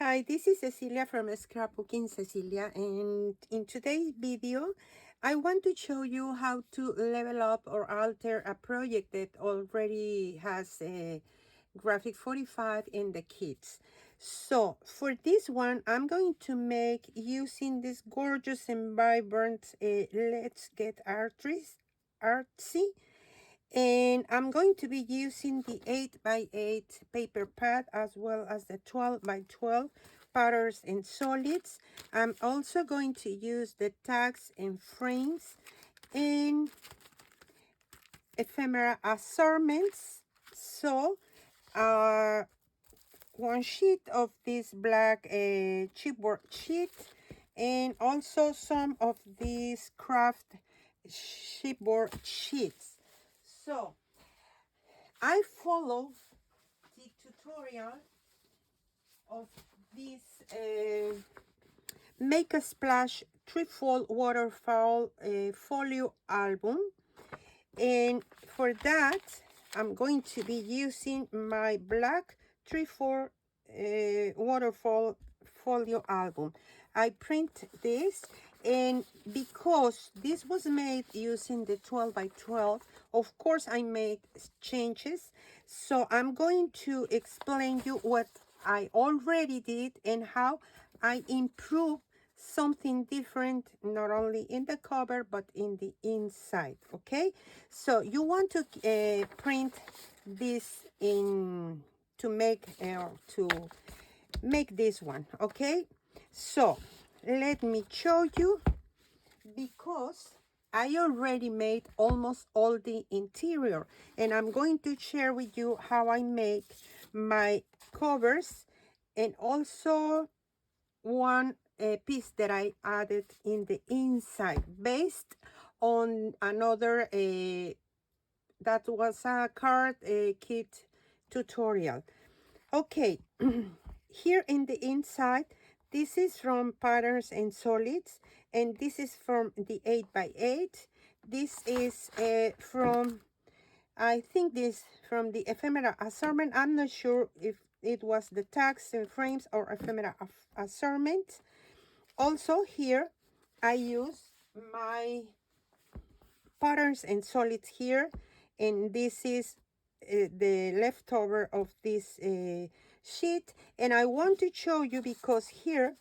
Hi, this is Cecilia from Scrapbooking Cecilia, and in today's video I want to show you how to level up or alter a project that already has a graphic 45 in the kits. So for this one I'm going to make using this gorgeous and vibrant Let's Get Artsy, and I'm going to be using the 8x8 paper pad as well as the 12x12 patterns and solids. I'm also going to use the tags and frames in Ephemera Assortments. So one sheet of this black chipboard sheet, and also some of these Kraft chipboard sheets. So I follow the tutorial of this Make a Splash-Trifold Waterfall Folio album, and for that I'm going to be using my black Trifold Waterfall Folio album. I print this, and because this was made using the 12x12, of course I made changes, so I'm going to explain you what I already did and how I improved something different, not only in the cover but in the inside. Okay, so you want to print this in to make this one. Okay, so let me show you, because I already made almost all the interior, and I'm going to share with you how I make my covers, and also one piece that I added in the inside based on another that was a card kit tutorial. Okay, here in the inside, this is from Patterns and Solids, and this is from the 8x8. This is from, I think this from the Ephemera Assortment. I'm not sure if it was the tags and frames or Ephemera Assortment. Also here, I use my Patterns and Solids here, and this is the leftover of this sheet, and I want to show you because here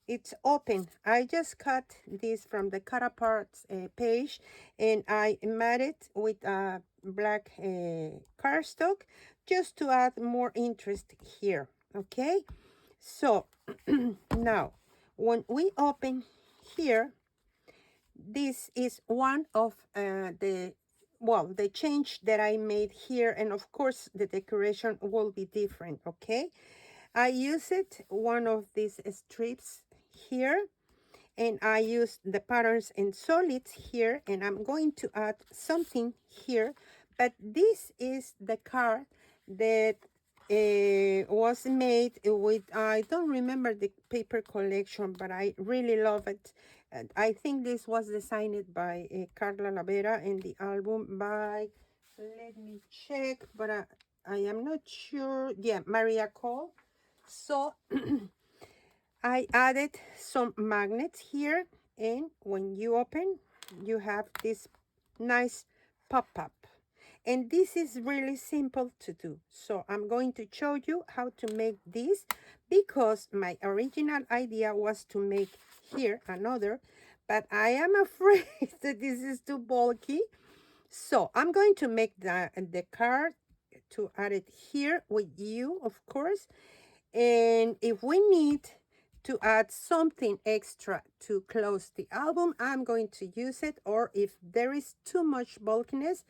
it's open. I just cut this from the cut apart page, and I mat it with a black cardstock just to add more interest here. Okay, so now when we open here, this is one of the change that I made here, and of course the decoration will be different. Okay, I used one of these strips here, and I used the Patterns and Solids here, and I'm going to add something here, but this is the card that was made with, I don't remember the paper collection, but I really love it. And I think this was designed by Carla Lavera, and the album by, let me check, but I am not sure. Yeah, Maria Cole. So I added some magnets here, and when you open, you have this nice pop-up. And this is really simple to do. So I'm going to show you how to make this, because my original idea was to make here another, but I am afraid that this is too bulky. So I'm going to make the card to add it here with you, of course. And if we need to add something extra to close the album, I'm going to use it, or if there is too much bulkiness,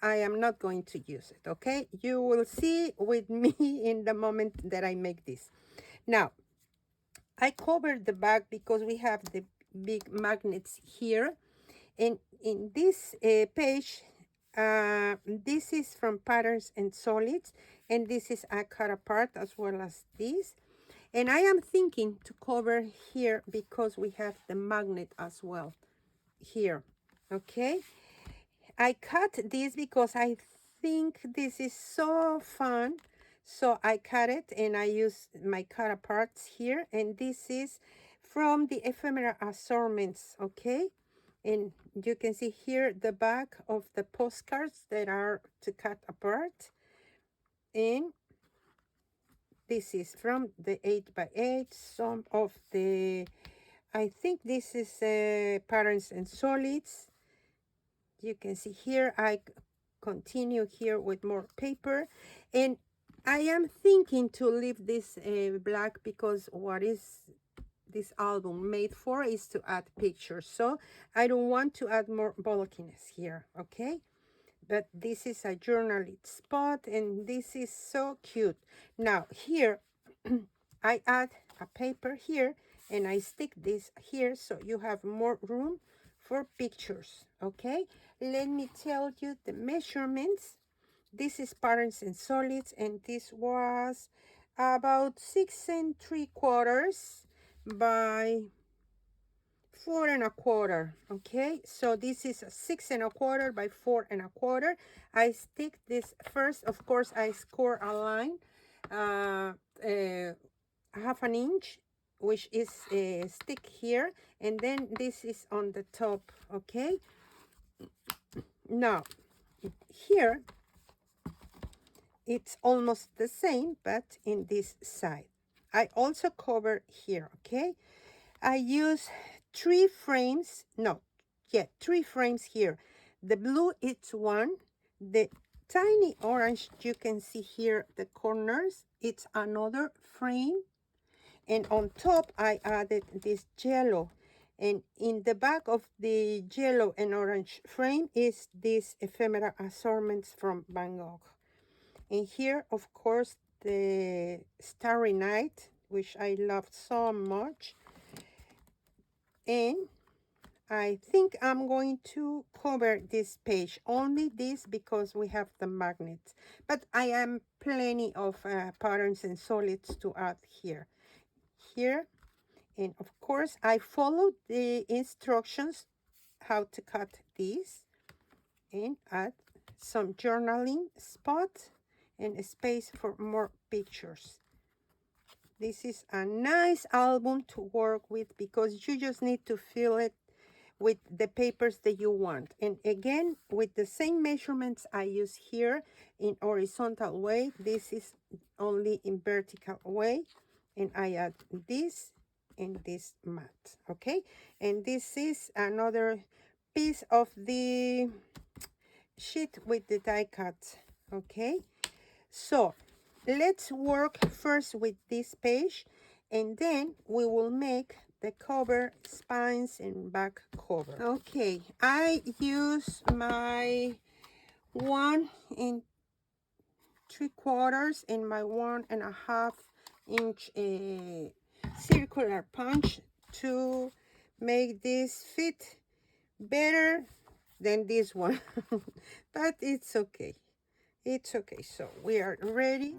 I am not going to use it. Okay, you will see with me in the moment that I make this. Now I covered the back because we have the big magnets here, and in this page, this is from Patterns and Solids, and this is a cut apart as well as this. And I am thinking to cover here because we have the magnet as well here. Okay, I cut this because I think this is so fun So I cut it and I use my cut parts here. And this is from the Ephemera Assortments, okay? And you can see here the back of the postcards that are to cut apart. And this is from the 8x8, some of the, I think this is patterns and solids. You can see here, I continue here with more paper. And I am thinking to leave this black because what is this album made for is to add pictures. So I don't want to add more bulkiness here, okay? But this is a journalist spot and this is so cute. Now here, I add a paper here and I stick this here so you have more room for pictures, okay? Let me tell you the measurements. This is patterns and solids and this was about 6 3/4 by 4 1/4. Okay, so this is a 6 1/4 by 4 1/4. I stick this first. Of course, I score a line, half an inch, which is stick here, and then this is on the top. Okay, now here it's almost the same, but in this side I also cover here. Okay, I use 3 frames, no, yeah, 3 frames here. The blue, it's one. The tiny orange, you can see here, the corners, it's another frame. And on top, I added this yellow. And in the back of the yellow and orange frame is this Ephemera Assortments from Van Gogh. And here, of course, the Starry Night, which I love so much. And I think I'm going to cover this page, only this because we have the magnets. But I am plenty of patterns and solids to add here. Here, and of course, I followed the instructions how to cut this and add some journaling spot and a space for more pictures. This is a nice album to work with because you just need to fill it with the papers that you want. And again, with the same measurements I use here in horizontal way, this is only in vertical way. And I add this and this mat, okay? And this is another piece of the sheet with the die cut, okay? So let's work first with this page and then we will make the cover, spines and back cover. Okay, I use my 1 3/4 and my 1.5 inch circular punch to make this fit better than this one. But it's okay. It's okay. So we are ready.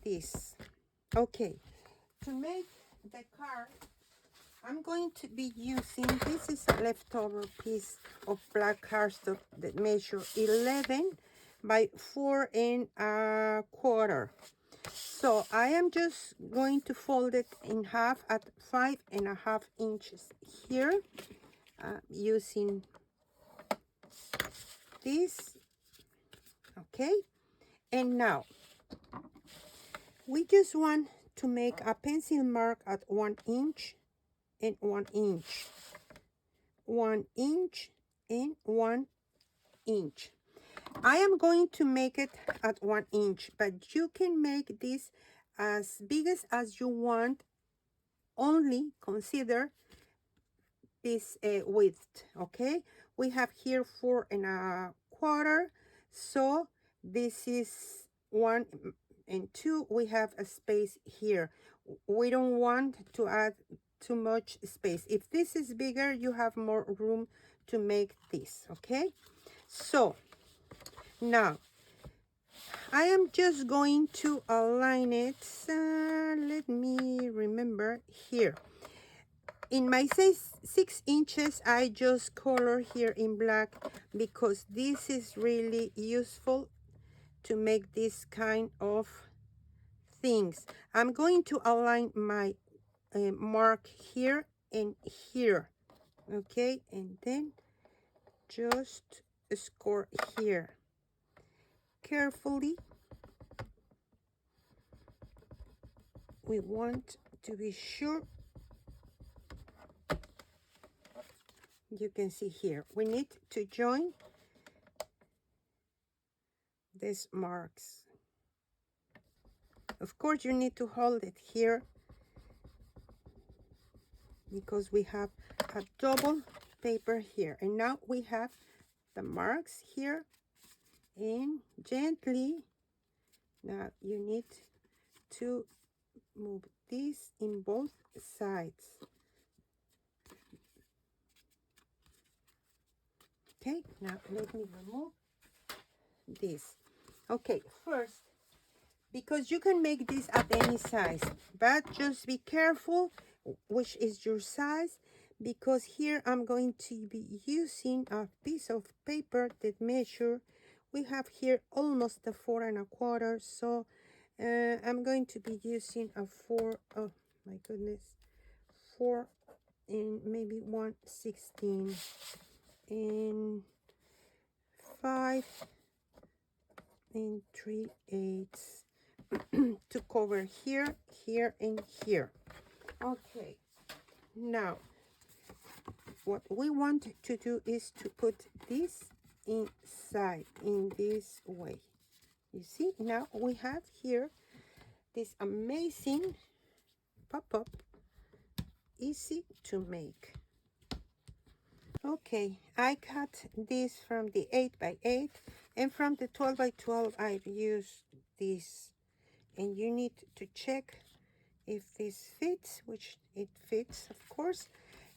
This. Okay, to make the card, I'm going to be using, this is a leftover piece of black cardstock that measure 11 by 4 1/4. So I am just going to fold it in half at 5.5 inches here, using this, okay? And now, we just want to make a pencil mark at 1 inch and 1 inch. 1 inch and 1 inch. I am going to make it at 1 inch, but you can make this as big as you want. Only consider this width, okay? We have here 4 1/4. So this is 1 and 2. We have a space here. We don't want to add too much space. If this is bigger, you have more room to make this, okay? So now I am just going to align it. Let me remember here. In my size 6 inches, I just color here in black because this is really useful to make this kind of things. I'm going to align my mark here and here, okay? And then just score here carefully. We want to be sure. You can see here, we need to join these marks. Of course, you need to hold it here because we have a double paper here. And now we have the marks here, and gently, now you need to move this in both sides. Okay, now let me remove this. Okay, first, because you can make this at any size, but just be careful which is your size, because here I'm going to be using a piece of paper that measure. We have here almost a 4 1/4, so I'm going to be using a 4, oh my goodness, 4 and maybe 1/16 and 5 and 3/8 to cover here, here, and here. Okay, now what we want to do is to put this inside in this way. You see, now we have here this amazing pop-up, easy to make. Okay, I cut this from the 8 by 8, and from the 12 by 12 I've used this, and you need to check if this fits, which it fits, of course.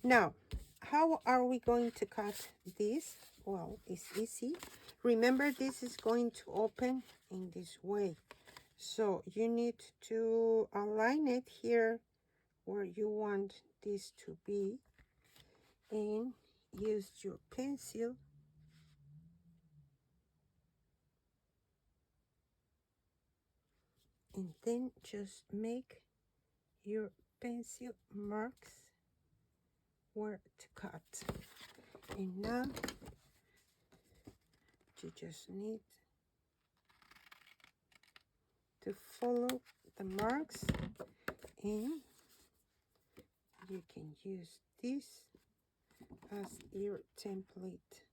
Now, how are we going to cut this? Well, it's easy. Remember, this is going to open in this way, so you need to align it here where you want this to be, and use your pencil and then just make your pencil marks where to cut. And now you just need to follow the marks, and you can use this as your template.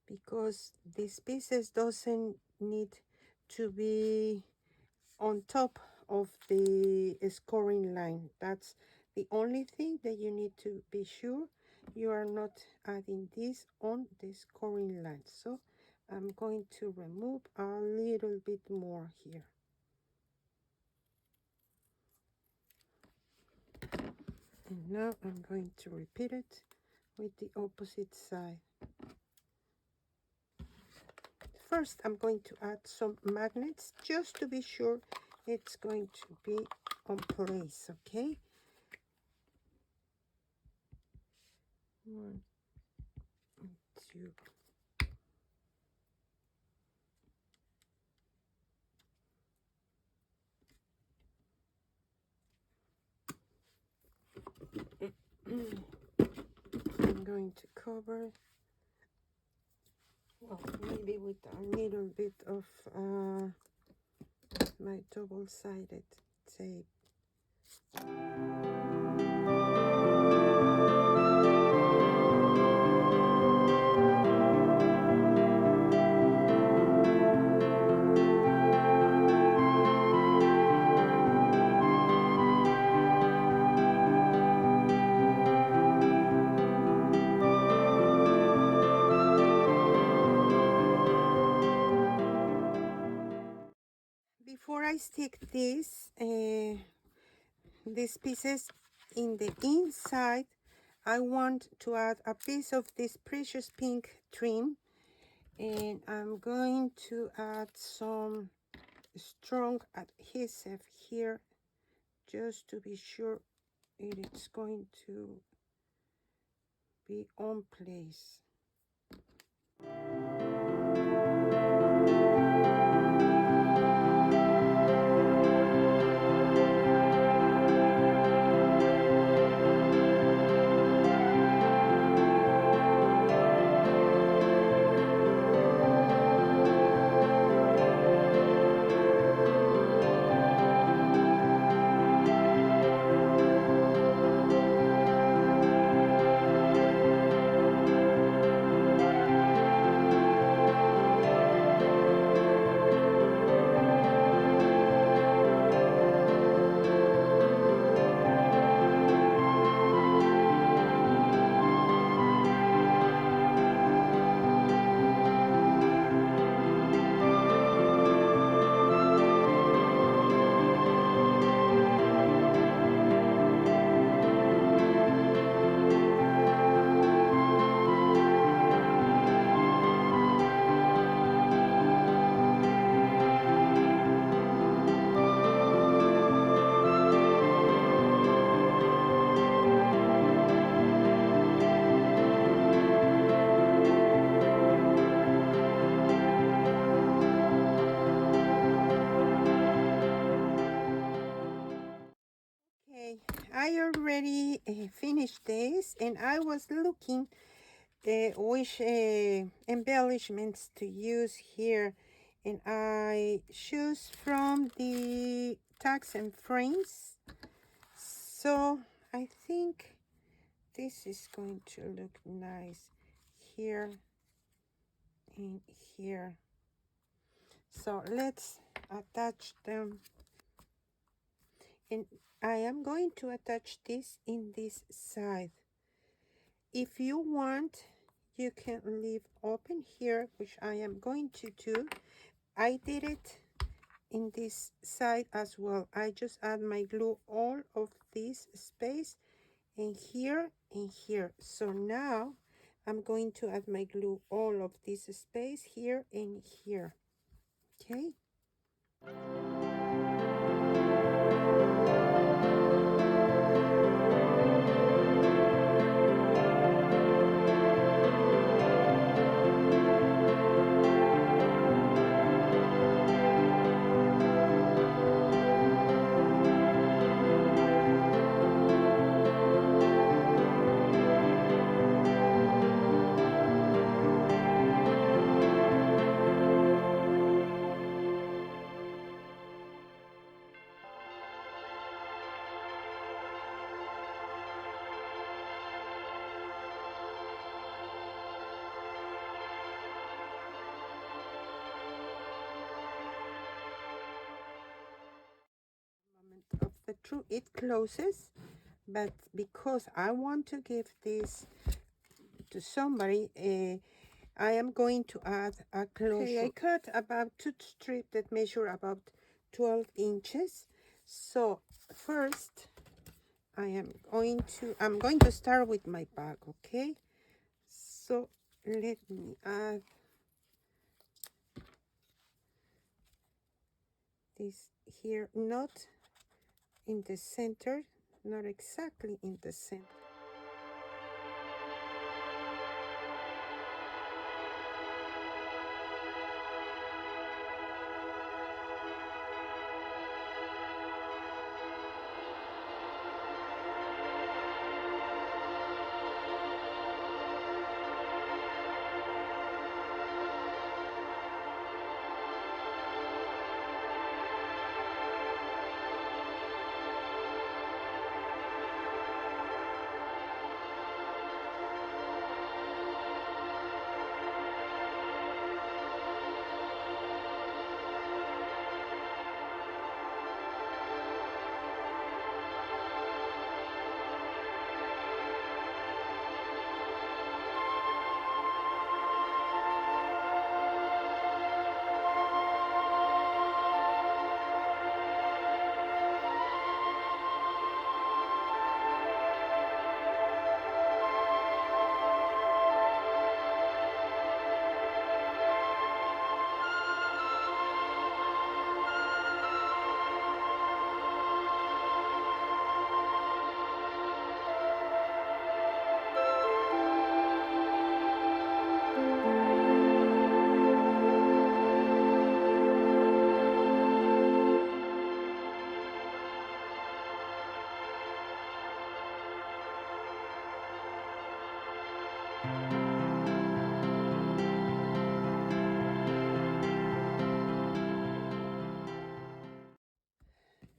Because these pieces doesn't need to be on top of the scoring line. That's the only thing that you need to be sure you are not adding this on the scoring line. So I'm going to remove a little bit more here. And now I'm going to repeat it with the opposite side. first I'm going to add some magnets just to be sure it's going to be on place. Okay, 1, 2. I'm going to cover, well, maybe with a little bit of my double-sided tape. Before I stick these pieces in the inside, I want to add a piece of this precious pink trim, and I'm going to add some strong adhesive here just to be sure it's going to be on place. Okay, I already finished this, and I was looking which embellishments to use here, and I choose from the tags and frames. So I think this is going to look nice here and here. So let's attach them, and I am going to attach this in this side. If you want, you can leave open here, which I am going to do. I did it in this side as well. I just add my glue all of this space, and here and here. So now I'm going to add my glue all of this space here and here. Okay. Of the true, it closes, but because I want to give this to somebody, I am going to add a closure. Okay, I cut about 2 strips that measure about 12 inches. So first I'm going to start with my bag. Okay, so let me add this here, not in the center, not exactly in the center.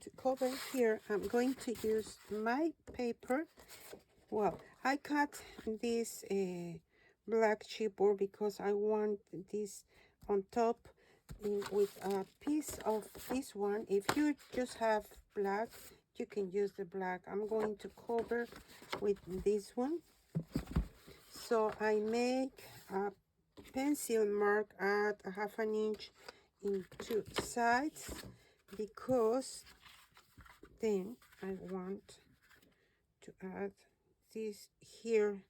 To cover here, I'm going to use my paper. Well, I cut this black chipboard because I want this on top with a piece of this one. If you just have black, you can use the black. I'm going to cover with this one. So I make a pencil mark at a 1/2 inch in 2 sides, because then I want to add this here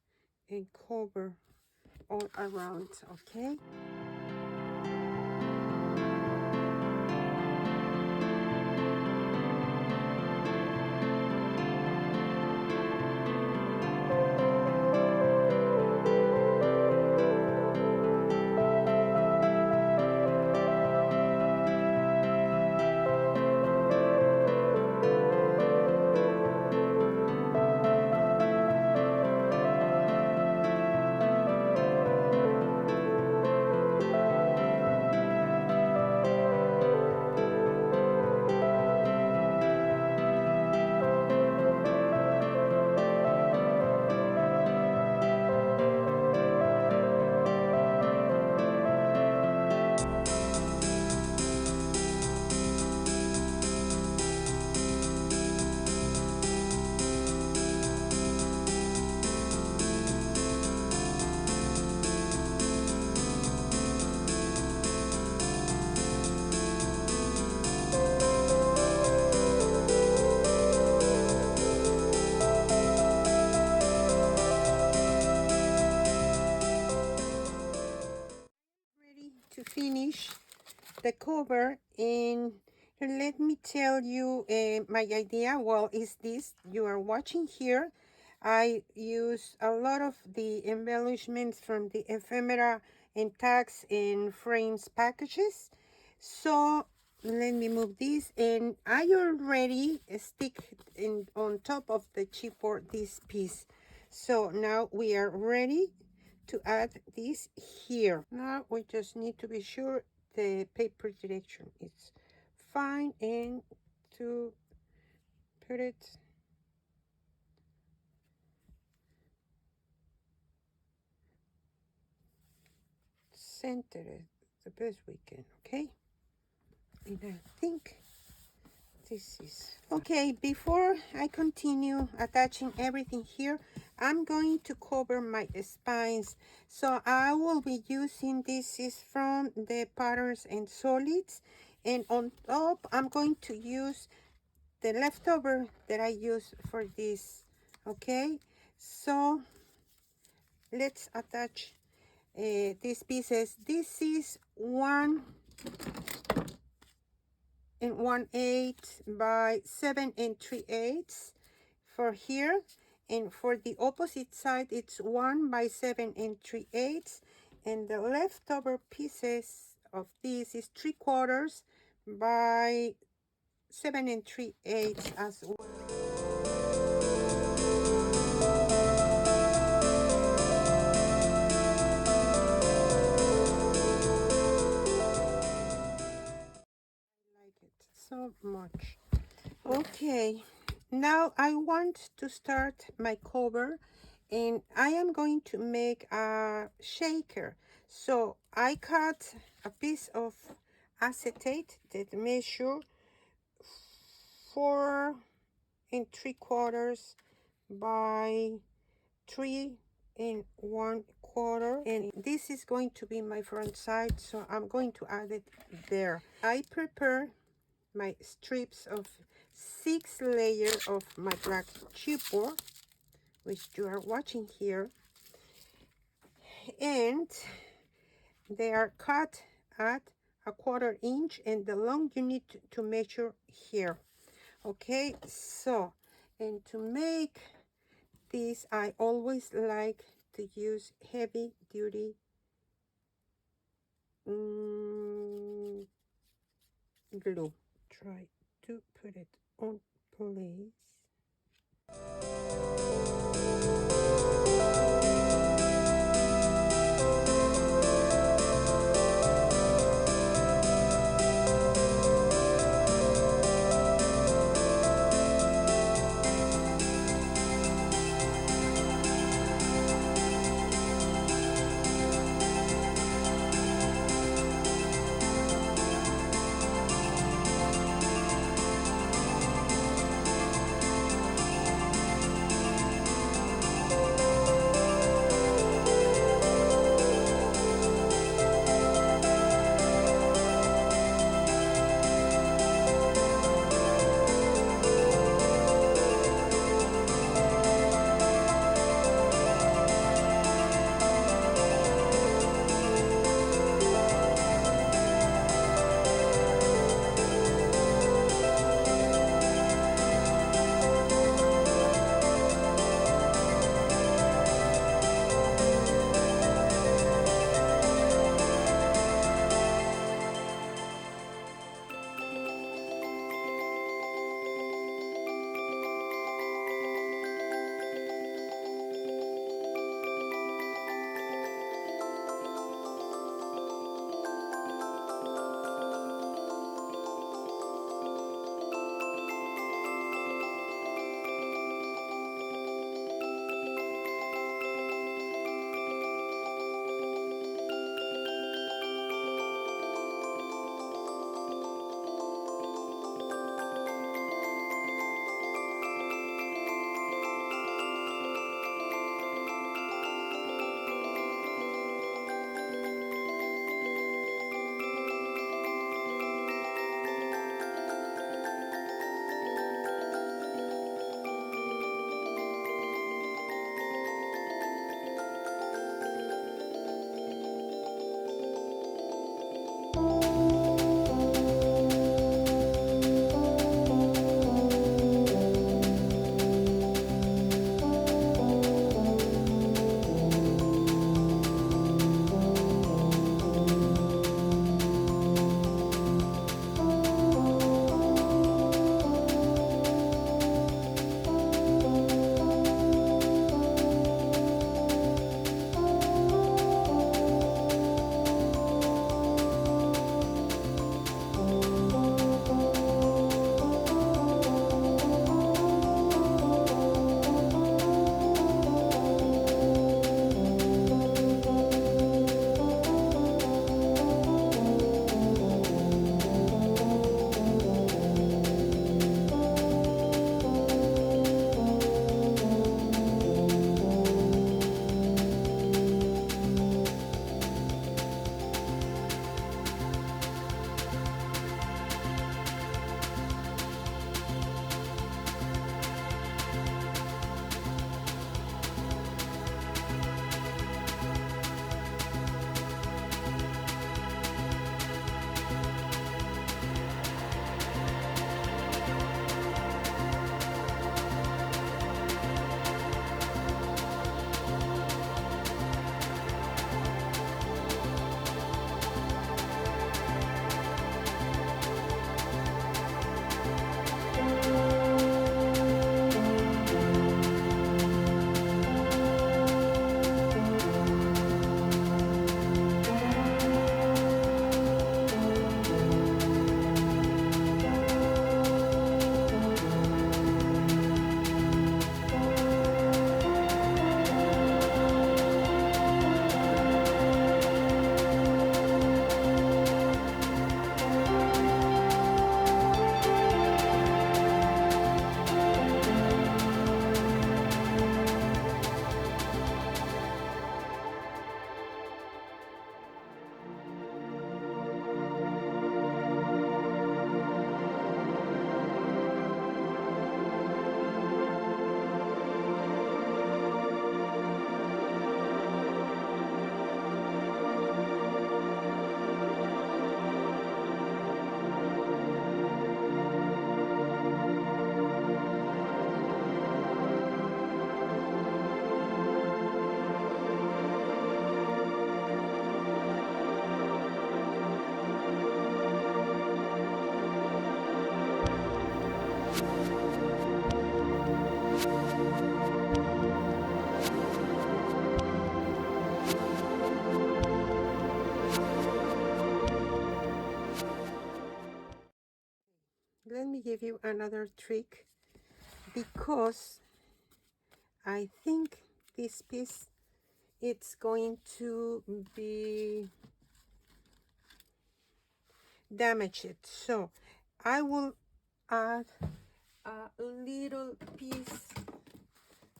and cover all around. Okay. To finish the cover, and let me tell you my idea. Well, is this you are watching here. I use a lot of the embellishments from the ephemera and tags and frames packages. So let me move this, and I already stick in on top of the chipboard this piece. So now we are ready to add this here. Now we just need to be sure the paper direction is fine and to put it centered the best we can. Okay, and I think this is okay. Before I continue attaching everything here, I'm going to cover my spines. So I will be using, this is from the Patterns and Solids, and on top I'm going to use the leftover that I use for this. Okay, so let's attach these pieces. This is one 1/8 by 7 3/8 for here, and for the opposite side it's 1 by 7 3/8, and the leftover pieces of this is 3/4 by 7 3/8 as well. I like it so much. Okay, now I want to start my cover, and I am going to make a shaker. So I cut a piece of acetate that measure 4 3/4 by 3 1/4, and this is going to be my front side, so I'm going to add it there. I prepare my strips of 6 layers of my black chipboard, which you are watching here, and they are cut at 1/4 inch, and the long you need to measure here. Okay, so, and to make this I always like to use heavy duty glue. Try to put it on place. give you another trick, because I think this piece, it's going to be damaged. So I will add a little piece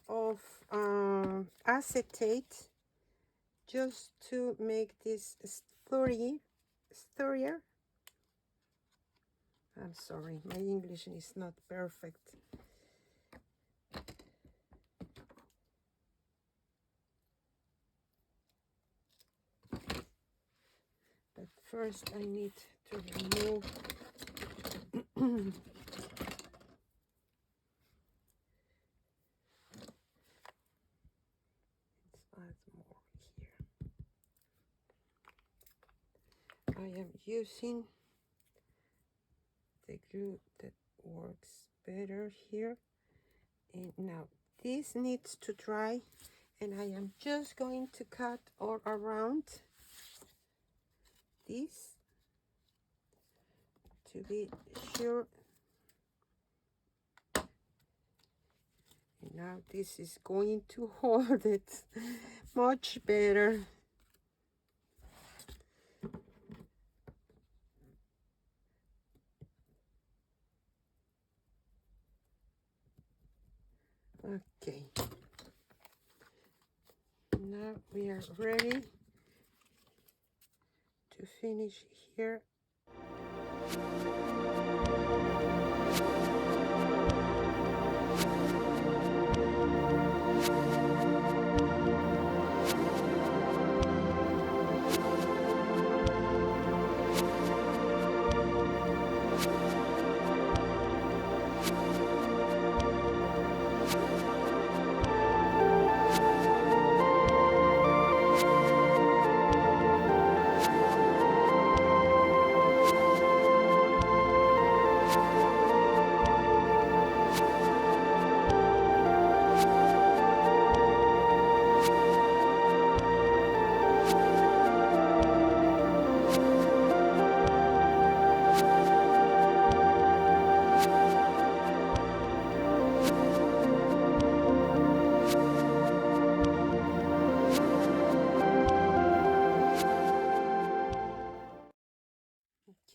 of acetate just to make this sturdier. I'm sorry, my English is not perfect. But first I need to remove let's add more here. I am using the glue that works better here, and now this needs to dry, and I am just going to cut all around this to be sure. And now this is going to hold it much better. Okay, now we are ready to finish here.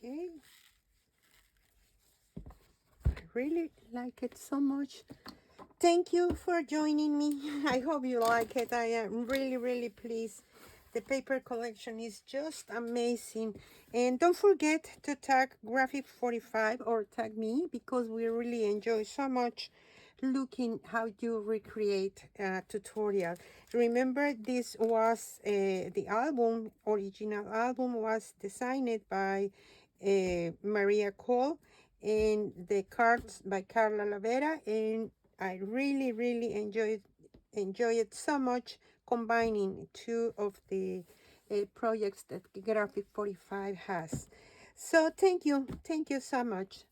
Okay, I really like it so much. Thank you for joining me. I hope you like it. I am really pleased. The paper collection is just amazing. And don't forget to tag Graphic45 or tag me, because we really enjoy so much looking how you recreate a tutorial. Remember, this was the original album was designed by Maria Cole, and the cards by Carla Lavera, and I really enjoy it so much, combining two of the projects that Graphic45 has. So thank you so much.